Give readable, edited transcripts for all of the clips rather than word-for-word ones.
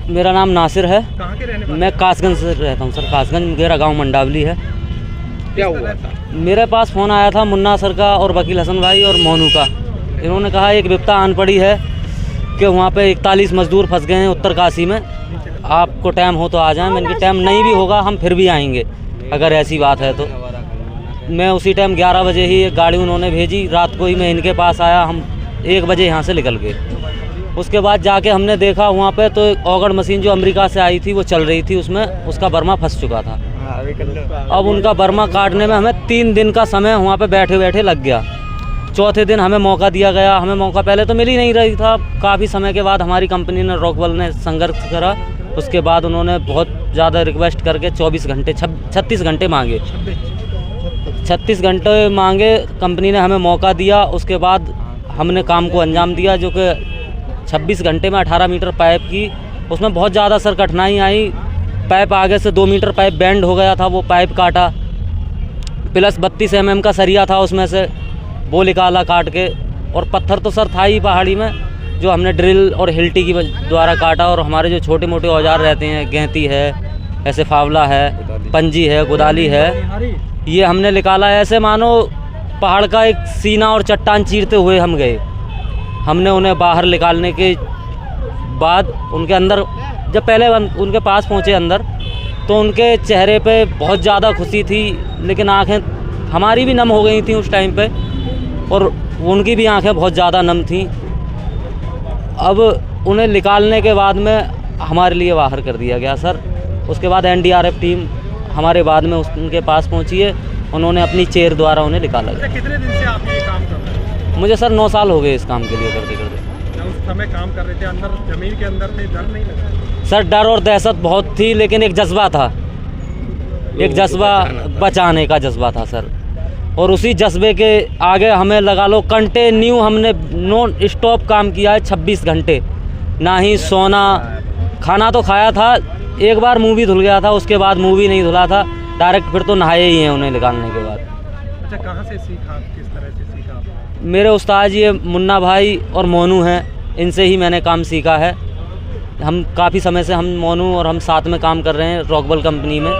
मेरा नाम नासिर है। कहाँ के रहने वाले? मैं कासगंज से रहता हूँ सर। कासगंज मेरा गांव मंडावली है। क्या हुआ था? मेरे पास फ़ोन आया था मुन्ना सर का और वकील हसन भाई और मोनू का। इन्होंने कहा एक विपता आन पड़ी है कि वहाँ पे 41 मज़दूर फंस गए हैं उत्तरकाशी में, आपको टाइम हो तो आ जाएं। मैंने टाइम नहीं भी होगा हम फिर भी आएंगे अगर ऐसी बात है तो। मैं उसी टाइम 11 बजे ही एक गाड़ी उन्होंने भेजी, रात को ही मैं इनके पास आया। हम 1 बजे यहाँ से निकल गए। उसके बाद जाके हमने देखा वहाँ पे तो ऑगड़ मशीन जो अमेरिका से आई थी वो चल रही थी, उसमें उसका बर्मा फंस चुका था। अब उनका बर्मा काटने में हमें 3 दिन का समय वहाँ पे बैठे बैठे लग गया। चौथे दिन हमें मौका दिया गया। हमें मौका पहले तो मिल ही नहीं रही था। काफ़ी समय के बाद हमारी कंपनी ने, रॉकवेल ने संघर्ष करा। उसके बाद उन्होंने बहुत ज़्यादा रिक्वेस्ट करके 36 घंटे मांगे। 36 घंटे मांगे, कंपनी ने हमें मौका दिया। उसके बाद हमने काम को अंजाम दिया, जो कि 26 घंटे में 18 मीटर पाइप की। उसमें बहुत ज़्यादा सर कठिनाई आई। पाइप आगे से 2 मीटर पाइप बेंड हो गया था, वो पाइप काटा। प्लस 32 mm का सरिया था उसमें से, वो निकाला काट के। और पत्थर तो सर था ही पहाड़ी में, जो हमने ड्रिल और हिल्टी की द्वारा काटा। और हमारे जो छोटे मोटे औजार रहते हैं, गेंती है, ऐसे फावला है, पंजी है, कुदाली है, ये हमने निकाला। ऐसे मानो पहाड़ का एक सीना और चट्टान चीरते हुए हम गए। हमने उन्हें बाहर निकालने के बाद उनके अंदर, जब पहले उनके पास पहुँचे अंदर, तो उनके चेहरे पे बहुत ज़्यादा खुशी थी, लेकिन आँखें हमारी भी नम हो गई थी उस टाइम पे, और उनकी भी आंखें बहुत ज़्यादा नम थीं। अब उन्हें निकालने के बाद में हमारे लिए बाहर कर दिया गया सर। उसके बाद NDRF टीम हमारे बाद में उनके पास पहुंची है। उन्होंने अपनी चेयर द्वारा उन्हें निकाला गया। कितने दिन से आप ये काम कर रहे हैं? मुझे सर 9 साल हो गए इस काम के लिए करते करते। जब उस समय काम कर रहे थे, अंदर ज़मीन के अंदर थे, डर नहीं लगा? सर डर और दहशत बहुत थी, लेकिन एक जज्बा था, एक जज्बा बचाने का जज्बा था सर। और उसी जज्बे के आगे हमें लगा लो कंटिन्यू हमने नॉन स्टॉप काम किया है 26 घंटे। ना ही सोना, खाना तो खाया था, एक बार मुंह भी धुल गया था, उसके बाद मुंह भी नहीं धुला था, डायरेक्ट फिर तो नहाए ही हैं उन्हें निकालने के बाद। अच्छा, कहाँ से सीखा, किस तरह से सीखा आपने? मेरे उस्ताद ये मुन्ना भाई और मोनू हैं, इनसे ही मैंने काम सीखा है। हम काफ़ी समय से हम मोनू और हम साथ में काम कर रहे हैं रॉकवेल कंपनी में।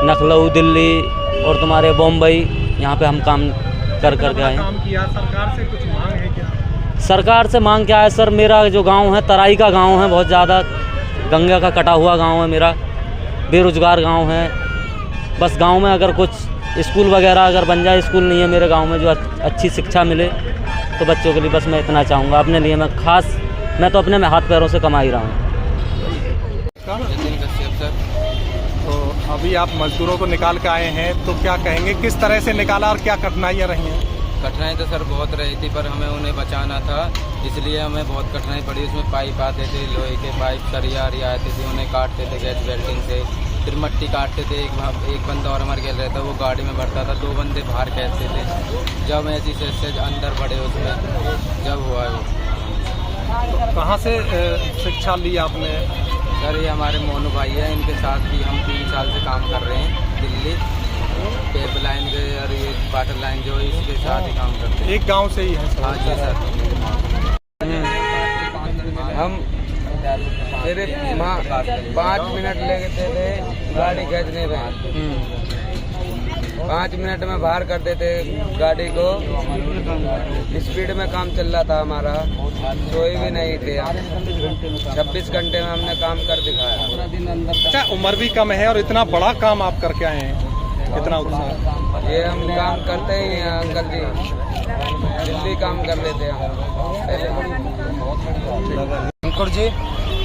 लखनऊ, दिल्ली और तुम्हारे बम्बई, यहाँ पे हम काम कर के आए हैं। काम किया, सरकार से कुछ मांग है क्या? सरकार से मांग क्या है सर, मेरा जो गांव है तराई का गांव है, बहुत ज़्यादा गंगा का कटा हुआ गांव है मेरा, बेरोज़गार गांव है। बस गांव में अगर कुछ स्कूल वगैरह अगर बन जाए, स्कूल नहीं है मेरे गांव में, जो अच्छी शिक्षा मिले तो बच्चों के लिए, बस मैं इतना चाहूँगा अपने लिए। मैं तो अपने हाथ पैरों से कमा ही रहा हूँ। तो अभी आप मजदूरों को निकाल के आए हैं, तो क्या कहेंगे, किस तरह से निकाला और क्या कठिनाइयाँ रही हैं? कठिनाई तो सर बहुत रही थी, पर हमें उन्हें बचाना था, इसलिए हमें बहुत कठिनाई पड़ी। उसमें पाइप आते थे, लोहे के पाइप, सरिया आते थे, उन्हें काटते थे गैस वेल्डिंग से, फिर मट्टी काटते थे। एक बंदा और हमारे खेल रहता, वो गाड़ी में भरता था, 2 बंदे बाहर खेलते थे। जब ऐसी से अंदर बढ़े उसमें जब हुआ वो। तो कहाँ से शिक्षा ली आपने? सर ये हमारे मोनू भाई है, इनके साथ भी हम 3 साल से काम कर रहे हैं दिल्ली पाइपलाइन के, और ये वाटर लाइन जो है इसके साथ ही काम करते हैं। एक गांव से ही है सर? हाँ जी सर। हम सिर्फ 5 मिनट लेते थे गाड़ी खींचने में, 5 मिनट में बाहर कर देते गाड़ी को। स्पीड में काम चल रहा था हमारा, सोए भी नहीं थे। 26 घंटे में हमने काम कर दिखाया। अच्छा, उम्र भी कम है और इतना बड़ा काम आप करके आए हैं, कितना उत्साह? ये हम काम करते ही हैं अंकल जी, दिल्ली काम कर लेते हैं अंकुर जी,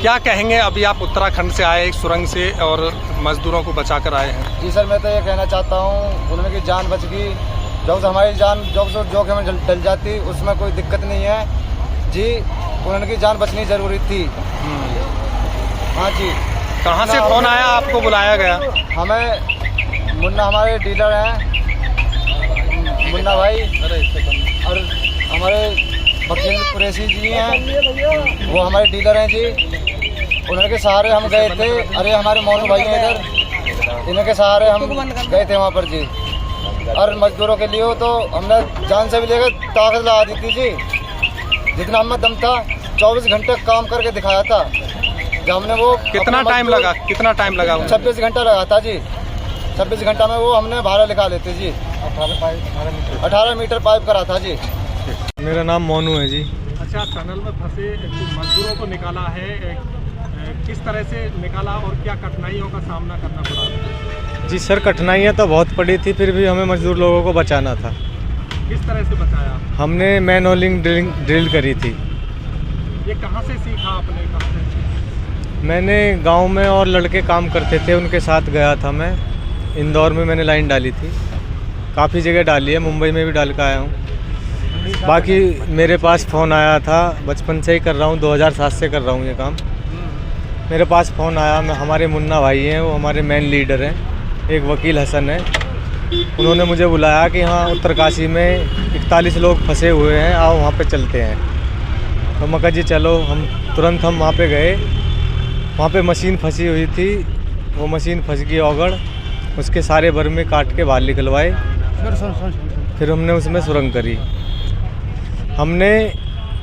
क्या कहेंगे, अभी आप उत्तराखंड से आए एक सुरंग से और मजदूरों को बचा कर आए हैं? जी सर, मैं तो ये कहना चाहता हूँ, उन्होंने की जान बच गई। जब हमारी जान जोखिम में डल जाती, उसमें कोई दिक्कत नहीं है जी। उन्होंने की जान बचनी जरूरी थी। हाँ जी। कहाँ से कौन आया, आपको बुलाया गया? हमें मुन्ना, हमारे डीलर हैं मुन्ना भाई, और हमारे वकील कुरैशी जी हैं, वो हमारे डीलर हैं जी। उन्होंने के सहारे हम गए थे। अरे हमारे मोनू भाई हैं इधर, इनके सहारे हम गए थे वहाँ पर जी। और मजदूरों के लिए तो हमने जान से भी लेकर ताकत लगा दी थी जी। जितना हमें दम था 24 घंटे काम करके दिखाया था। जब हमने वो कितना टाइम लगा, कितना टाइम लगा? 26 घंटा लगा था जी। 26 घंटा में वो हमने भाड़ा लिखा लेते जी। 18 मीटर पाइप करा था जी। मेरा नाम मोनू है जी। अच्छा, टनल में फंसे मजदूरों को निकाला है, किस तरह से निकाला और क्या कठिनाइयों का सामना करना पड़ा? जी सर, कठिनाइयाँ तो बहुत पड़ी थी, फिर भी हमें मजदूर लोगों को बचाना था। किस तरह से बचाया? हमने मैन होलिंग ड्रिल करी थी। ये कहाँ से सीखा आपने? कहाँ से? मैंने गांव में और लड़के काम करते थे, उनके साथ गया था मैं। इंदौर में मैंने लाइन डाली थी, काफ़ी जगह डाली है, मुंबई में भी डाल कर आया हूँ। बाकी मेरे पास फ़ोन आया था, बचपन से ही कर रहा हूँ, 2007 से कर रहा हूँ ये काम। मेरे पास फ़ोन आया, हमारे मुन्ना भाई हैं, वो हमारे मेन लीडर हैं, एक वकील हसन है। उन्होंने मुझे बुलाया कि हाँ उत्तरकाशी में 41 लोग फंसे हुए हैं, आओ वहाँ पे चलते हैं। तो मैं कहा जी चलो। तुरंत हम वहाँ पे गए। वहाँ पे मशीन फंसी हुई थी, वो मशीन फंस गई औगड़, उसके सारे बर्मे काट के बाहर निकलवाए। फिर हमने उसमें सुरंग करी। हमने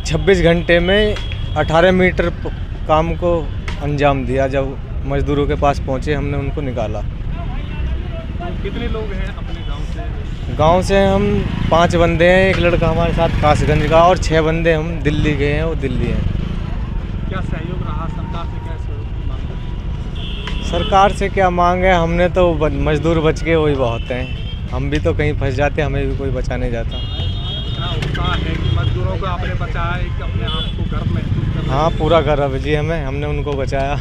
26 घंटे में 18 मीटर काम को अंजाम दिया। जब मजदूरों के पास पहुँचे, हमने उनको निकाला। कितने लोग हैं अपने गांव से? गांव से हम 5 बंदे हैं, एक लड़का हमारे साथ कासगंज का, और 6 बंदे हम दिल्ली गए हैं, वो दिल्ली हैं। क्या सहयोग रहा सरकार से? क्या सहयोग मांग? सरकार से क्या मांग है? हमने तो मजदूर बच गए, वही बहुत हैं। हम भी तो कहीं फंस जाते, हमें भी कोई बचाने जाता। इतना उत्साह है कि मजदूरों को आपने बचाया, एक अपने आप को गर्व महसूस कर रहे हैं। हाँ, पूरा गर्व है जी हमें, हमने उनको बचाया।